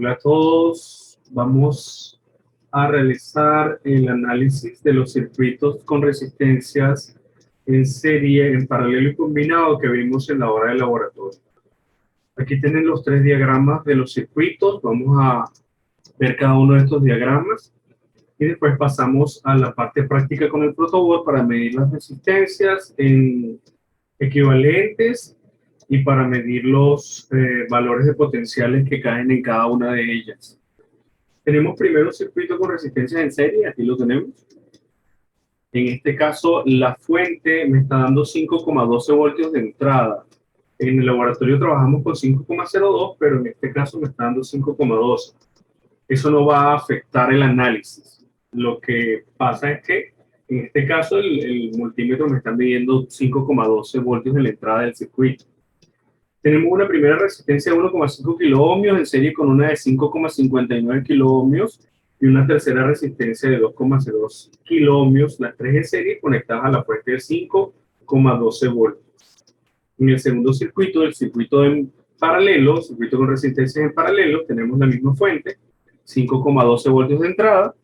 Hola a todos, vamos a realizar el análisis de los circuitos con resistencias en serie, en paralelo y combinado que vimos en la hora de laboratorio. Aquí tienen los tres diagramas de los circuitos, vamos a ver cada uno de estos diagramas y después pasamos a la parte práctica con el protoboard para medir las resistencias en equivalentes y para medir los valores de potenciales que caen en cada una de ellas. Tenemos primero un circuito con resistencias en serie, aquí lo tenemos. En este caso, la fuente me está dando 5,12 voltios de entrada. En el laboratorio trabajamos con 5,02, pero en este caso me está dando 5,12. Eso no va a afectar el análisis. Lo que pasa es que en este caso el multímetro me está midiendo 5,12 voltios de la entrada del circuito. Tenemos una primera resistencia de 1,5 kiloohmios en serie con una de 5,59 kiloohmios y una tercera resistencia de 2,02 kiloohmios, las tres en serie conectadas a la fuente de 5,12 voltios. En el segundo circuito, el circuito en paralelo, circuito con resistencias en paralelo, tenemos la misma fuente, 5,12 voltios de entrada.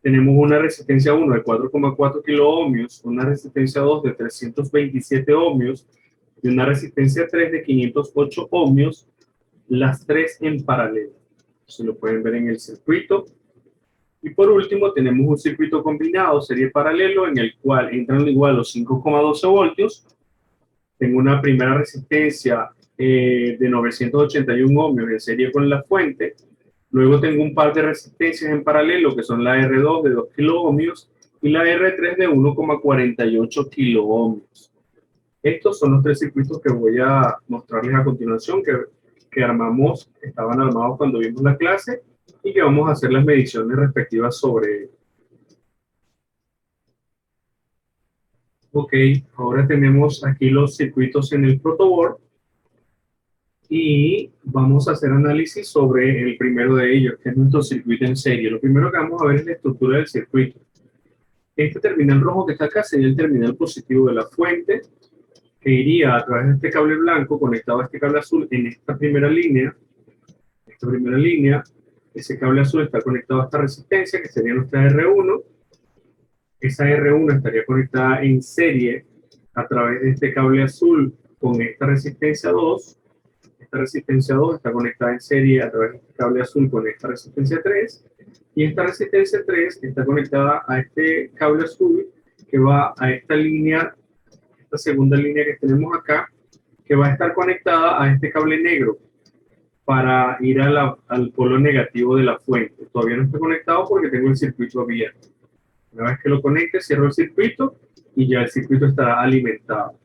Tenemos una resistencia 1 de 4,4 kiloohmios, una resistencia 2 de 327 ohmios, y una resistencia 3 de 508 ohmios, las tres en paralelo. Se lo pueden ver en el circuito. Y por último tenemos un circuito combinado, serie paralelo, en el cual entran igual los 5,12 voltios. Tengo una primera resistencia de 981 ohmios en serie con la fuente. Luego tengo un par de resistencias en paralelo, que son la R2 de 2 kiloohmios y la R3 de 1,48 kiloohmios. Estos son los tres circuitos que voy a mostrarles a continuación, que armamos, estaban armados cuando vimos la clase, y que vamos a hacer las mediciones respectivas sobre ellos. Ok, ahora tenemos aquí los circuitos en el protoboard, y vamos a hacer análisis sobre el primero de ellos, que es nuestro circuito en serie. Lo primero que vamos a ver es la estructura del circuito. Este terminal rojo que está acá sería el terminal positivo de la fuente, que iría a través de este cable blanco conectado a este cable azul en esta primera línea. Ese cable azul está conectado a esta resistencia, que sería nuestra R1. Esa R1 estaría conectada en serie a través de este cable azul con esta resistencia 2. Esta resistencia 2 está conectada en serie a través de este cable azul con esta resistencia 3. Y esta resistencia 3 está conectada a este cable azul que va a esta línea, esta segunda línea que tenemos acá, que va a estar conectada a este cable negro para ir al polo negativo de la fuente. Todavía no está conectado porque tengo el circuito abierto. Una vez que lo conecte, cierro el circuito y ya el circuito estará alimentado.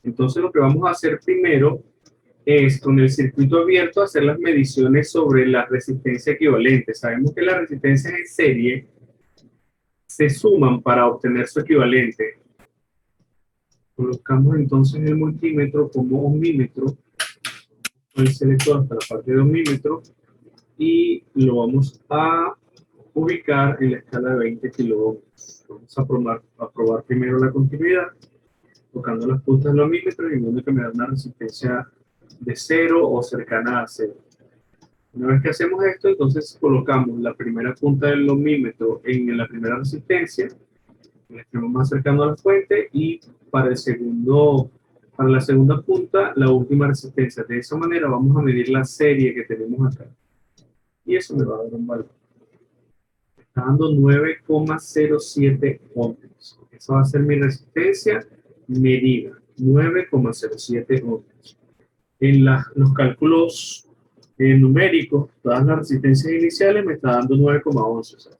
Entonces lo que vamos a hacer primero es, con el circuito abierto, hacer las mediciones sobre la resistencia equivalente. Sabemos que las resistencias en serie se suman para obtener su equivalente. Colocamos entonces el multímetro como ohmímetro, el selector hasta la parte de ohmímetro, y lo vamos a ubicar en la escala de 20 kiloohmios. Vamos a probar primero la continuidad, tocando las puntas del ohmímetro y viendo que me da una resistencia de 0 o cercana a 0. Una vez que hacemos esto, entonces colocamos la primera punta del ohmímetro en la primera resistencia, el extremo más cercano a la fuente, y para la segunda punta, la última resistencia. De esa manera vamos a medir la serie que tenemos acá. Y eso me va a dar un valor. Está dando 9,07 ohmios. Esa va a ser mi resistencia medida, 9,07 ohmios. En los cálculos numéricos, todas las resistencias iniciales me está dando 9,11. ¿Sabes?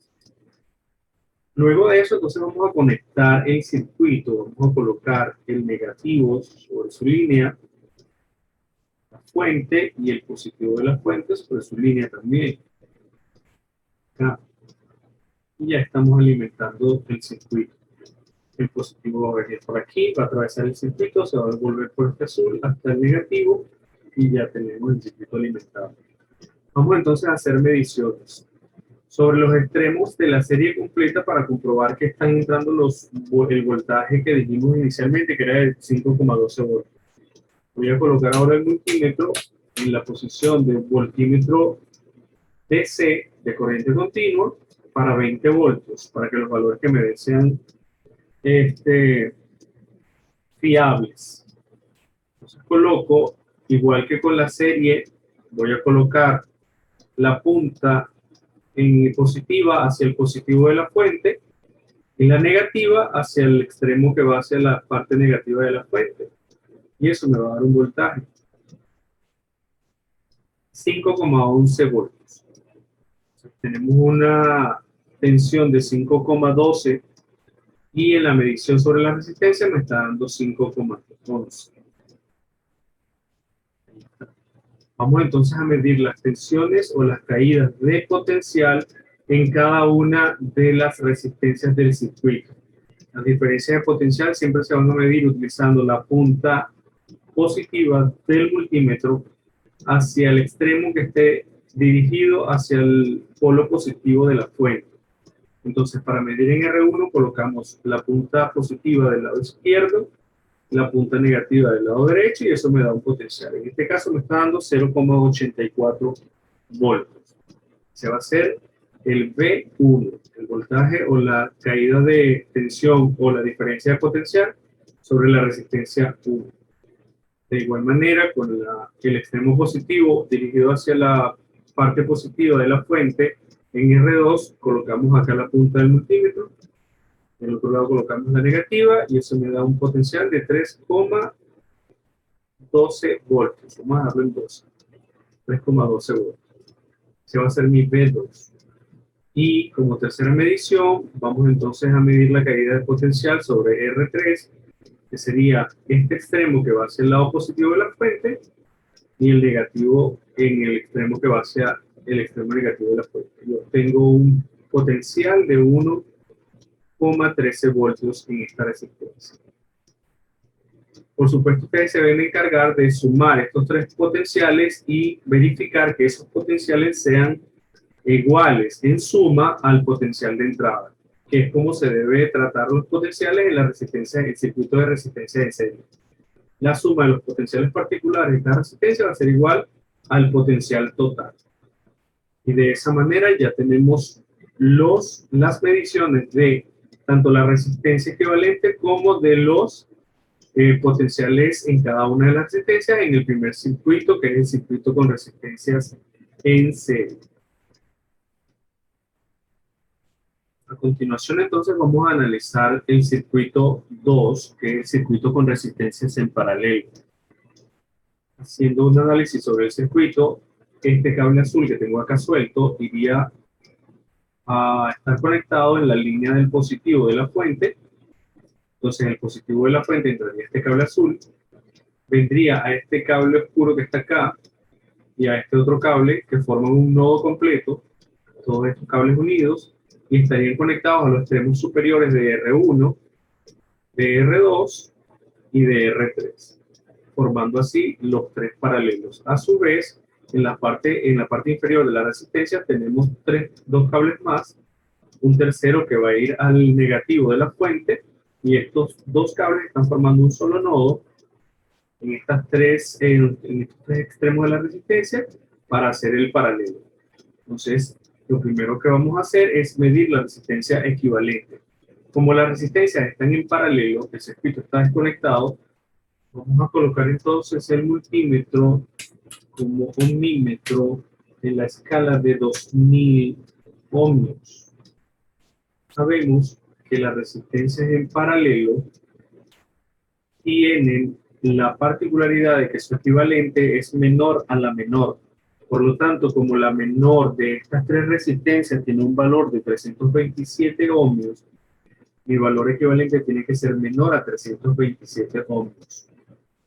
Luego de eso, entonces vamos a conectar el circuito, vamos a colocar el negativo sobre su línea, la fuente, y el positivo de la fuente sobre su línea también. Acá. Y ya estamos alimentando el circuito. El positivo va a venir por aquí, va a atravesar el circuito, se va a devolver por este azul hasta el negativo, y ya tenemos el circuito alimentado. Vamos entonces a hacer mediciones sobre los extremos de la serie completa para comprobar que están entrando el voltaje que dijimos inicialmente, que era de 5,12 voltios. Voy a colocar ahora el multímetro en la posición de voltímetro DC de corriente continua para 20 voltios, para que los valores que me den sean fiables. Entonces coloco, igual que con la serie, voy a colocar la punta en positiva hacia el positivo de la fuente y la negativa hacia el extremo que va hacia la parte negativa de la fuente. Y eso me va a dar un voltaje. 5,11 voltios. Entonces, tenemos una tensión de 5,12 y en la medición sobre la resistencia me está dando 5,11. Vamos entonces a medir las tensiones o las caídas de potencial en cada una de las resistencias del circuito. Las diferencias de potencial siempre se van a medir utilizando la punta positiva del multímetro hacia el extremo que esté dirigido hacia el polo positivo de la fuente. Entonces, para medir en R1 colocamos la punta positiva del lado izquierdo, la punta negativa del lado derecho y eso me da un potencial. En este caso me está dando 0,84 voltios. Se va a hacer el V1, el voltaje o la caída de tensión o la diferencia de potencial sobre la resistencia 1. De igual manera, con el extremo positivo dirigido hacia la parte positiva de la fuente, en R2 colocamos acá la punta del multímetro, en el otro lado colocamos la negativa y eso me da un potencial de 3,12 voltios. Vamos a darlo en 12. 3,12 voltios. Ese va a ser mi V2. Y como tercera medición, vamos entonces a medir la caída de potencial sobre R3, que sería este extremo que va hacia el lado positivo de la fuente y el negativo en el extremo que va hacia el extremo negativo de la fuente. Yo tengo un potencial de 1,13 voltios en esta resistencia. Por supuesto, ustedes se deben encargar de sumar estos tres potenciales y verificar que esos potenciales sean iguales en suma al potencial de entrada, que es como se debe tratar los potenciales en la resistencia, en el circuito de resistencia de serie. La suma de los potenciales particulares de la resistencia va a ser igual al potencial total. Y de esa manera ya tenemos las mediciones de tanto la resistencia equivalente como de los potenciales en cada una de las resistencias en el primer circuito, que es el circuito con resistencias en serie. A continuación, entonces, vamos a analizar el circuito 2, que es el circuito con resistencias en paralelo. Haciendo un análisis sobre el circuito, este cable azul que tengo acá suelto iría a estar conectado en la línea del positivo de la fuente. Entonces, en el positivo de la fuente entraría este cable azul, vendría a este cable oscuro que está acá y a este otro cable que forman un nodo completo, todos estos cables unidos, y estarían conectados a los extremos superiores de R1, de R2 y de R3, formando así los tres paralelos. A su vez, en la parte inferior de la resistencia tenemos dos cables más, un tercero que va a ir al negativo de la fuente, y estos dos cables están formando un solo nodo en estos tres extremos de la resistencia para hacer el paralelo. Entonces, lo primero que vamos a hacer es medir la resistencia equivalente. Como las resistencias están en paralelo, el circuito está desconectado, vamos a colocar entonces el multímetro como ohmímetro en la escala de 2000 ohmios. Sabemos que las resistencias en paralelo tienen la particularidad de que su equivalente es menor a la menor. Por lo tanto, como la menor de estas tres resistencias tiene un valor de 327 ohmios, mi valor equivalente tiene que ser menor a 327 ohmios.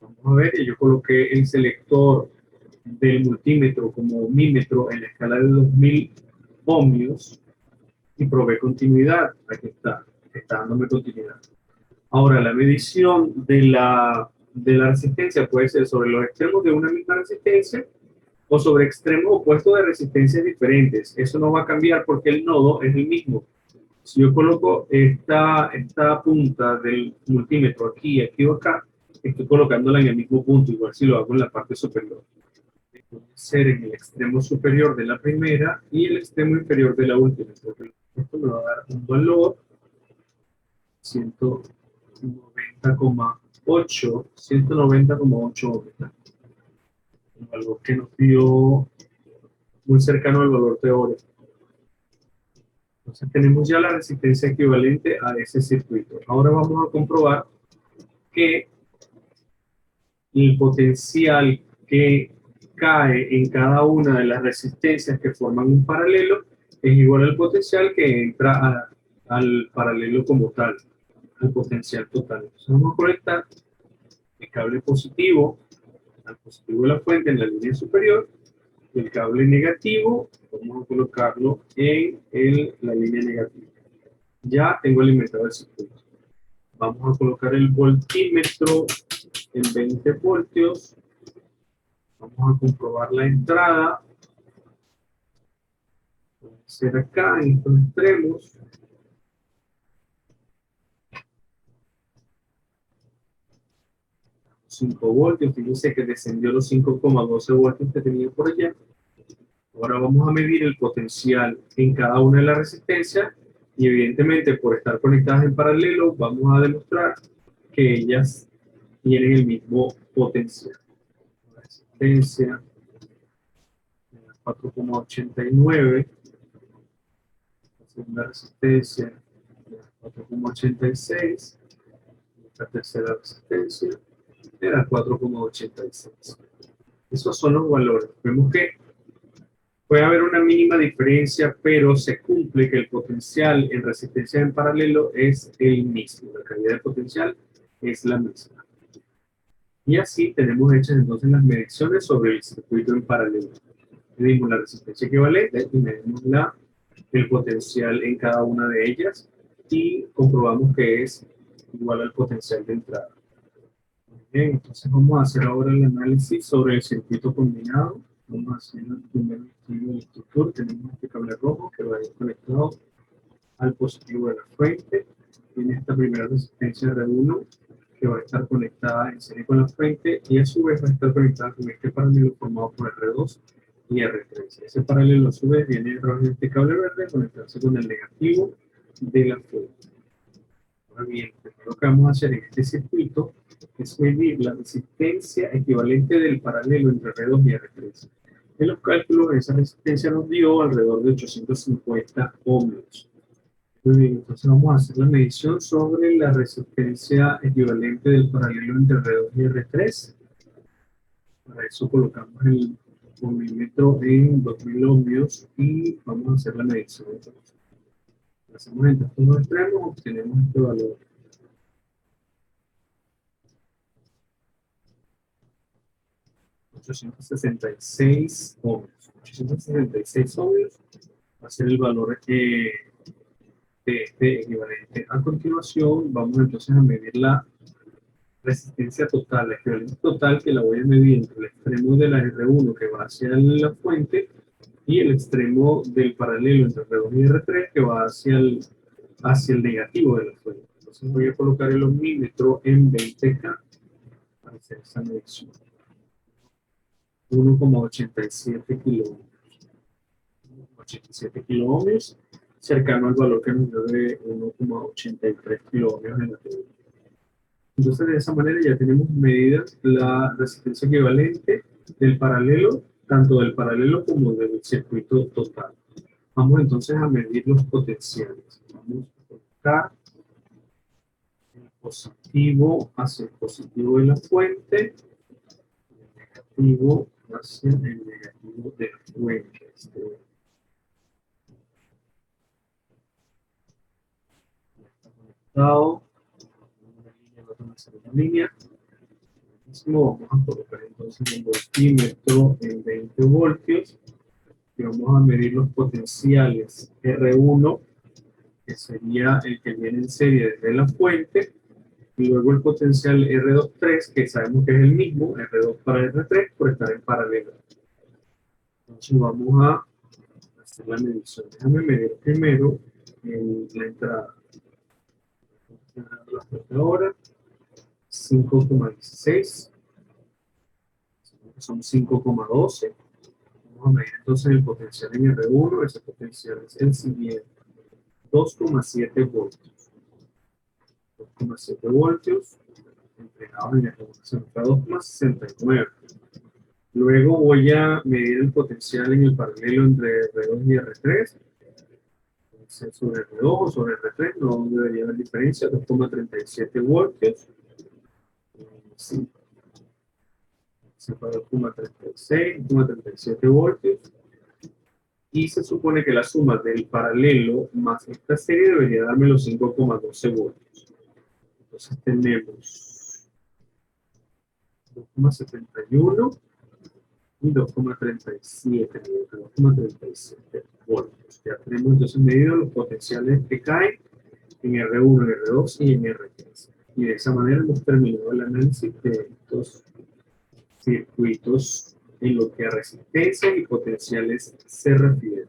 Vamos a ver, yo coloqué el selector del multímetro como ohmímetro en la escala de 2000 ohmios y probé continuidad. Aquí está dándome continuidad. Ahora, la medición de la resistencia puede ser sobre los extremos de una misma resistencia o sobre extremos opuestos de resistencias diferentes. Eso no va a cambiar porque el nodo es el mismo. Si yo coloco esta punta del multímetro aquí o acá, estoy colocándola en el mismo punto, igual si lo hago en la parte superior. Puede ser en el extremo superior de la primera y el extremo inferior de la última. Porque esto me va a dar un valor 190,8, 190,8 ohms. Un valor que nos dio muy cercano al valor teórico. Entonces tenemos ya la resistencia equivalente a ese circuito. Ahora vamos a comprobar que el potencial que cae en cada una de las resistencias que forman un paralelo es igual al potencial que entra al paralelo como tal, al potencial total. Entonces vamos a conectar el cable positivo al positivo de la fuente en la línea superior, y el cable negativo vamos a colocarlo en la línea negativa. Ya tengo alimentado el circuito. Vamos a colocar el voltímetro en 20 voltios. Vamos a comprobar la entrada. Puede ser acá, en estos extremos. 5 voltios. Fíjense que descendió los 5,12 voltios que tenía por allá. Ahora vamos a medir el potencial en cada una de las resistencias. Y evidentemente, por estar conectadas en paralelo, vamos a demostrar que ellas tienen el mismo potencial. La resistencia 4,89, la segunda resistencia 4,86, la tercera resistencia era 4,86. Esos son los valores. Vemos que puede haber una mínima diferencia, pero se cumple que el potencial en resistencia en paralelo es el mismo. La calidad de potencial es la misma. Y así tenemos hechas entonces las mediciones sobre el circuito en paralelo. Medimos la resistencia equivalente y medimos el potencial en cada una de ellas y comprobamos que es igual al potencial de entrada. Bien, entonces vamos a hacer ahora el análisis sobre el circuito combinado. Vamos a hacer el primer estudio de estructura. Tenemos este cable rojo que va a ir conectado al positivo de la fuente. Tiene esta primera resistencia R1 que va a estar conectada en serie con la fuente y a su vez va a estar conectada con este paralelo formado por R2 y R3. Ese paralelo a su vez viene a través de este cable verde a conectarse con el negativo de la fuente. Ahora bien, lo que vamos a hacer en este circuito es medir la resistencia equivalente del paralelo entre R2 y R3. En los cálculos, esa resistencia nos dio alrededor de 850 ohmios. Muy bien, entonces vamos a hacer la medición sobre la resistencia equivalente del paralelo entre R2 y R3. Para eso colocamos el ohmímetro en 2000 ohmios y vamos a hacer la medición. Entonces, hacemos entre estos dos extremos, obtenemos este valor. 866 ohmios. 866 ohmios va a ser el valor de este equivalente. A continuación, vamos entonces a medir la resistencia total, la equivalente total, que la voy a medir entre el extremo de la R1 que va hacia la fuente y el extremo del paralelo entre R2 y R3 que va hacia el negativo de la fuente. Entonces voy a colocar el ohmímetro en 20K para hacer esa medición. 1,87 kiloohmios. 87 kiloohmios, cercano al valor que nos dio de 1,83 kiloohmios en la teoría. Entonces, de esa manera ya tenemos medidas la resistencia equivalente del paralelo, tanto del paralelo como del circuito total. Vamos entonces a medir los potenciales. Vamos a colocar el positivo hacia el positivo de la fuente, el negativo hacia el negativo de la fuente. Está conectado. Una línea. Vamos a colocar entonces el voltímetro en 20 voltios y vamos a medir los potenciales R1, que sería el que viene en serie desde la fuente, y luego el potencial R23, que sabemos que es el mismo, R2 para R3, por estar en paralelo. Entonces vamos a hacer la medición. Déjame medir primero la entrada. Ahora 5,16. que son 5,12. Vamos a medir entonces el potencial en R1. Ese potencial es el siguiente: 2,7 voltios. 2,7 voltios entregados en R1 se nos da 2,69. Luego voy a medir el potencial en el paralelo entre R2 y R3. Entonces, sobre R2 o sobre R3 no debería haber diferencia. 2,37 voltios. Sí. Se fue 2,36, 2,37 voltios. Y se supone que la suma del paralelo más esta serie debería darme los 5,12 voltios. Entonces tenemos 2,71 y 2,37, 2,37 voltios. Ya tenemos entonces medido los potenciales que caen en R1, en R2 y en R3. Y de esa manera hemos terminado el análisis de estos circuitos en lo que a resistencias y potenciales se refiere.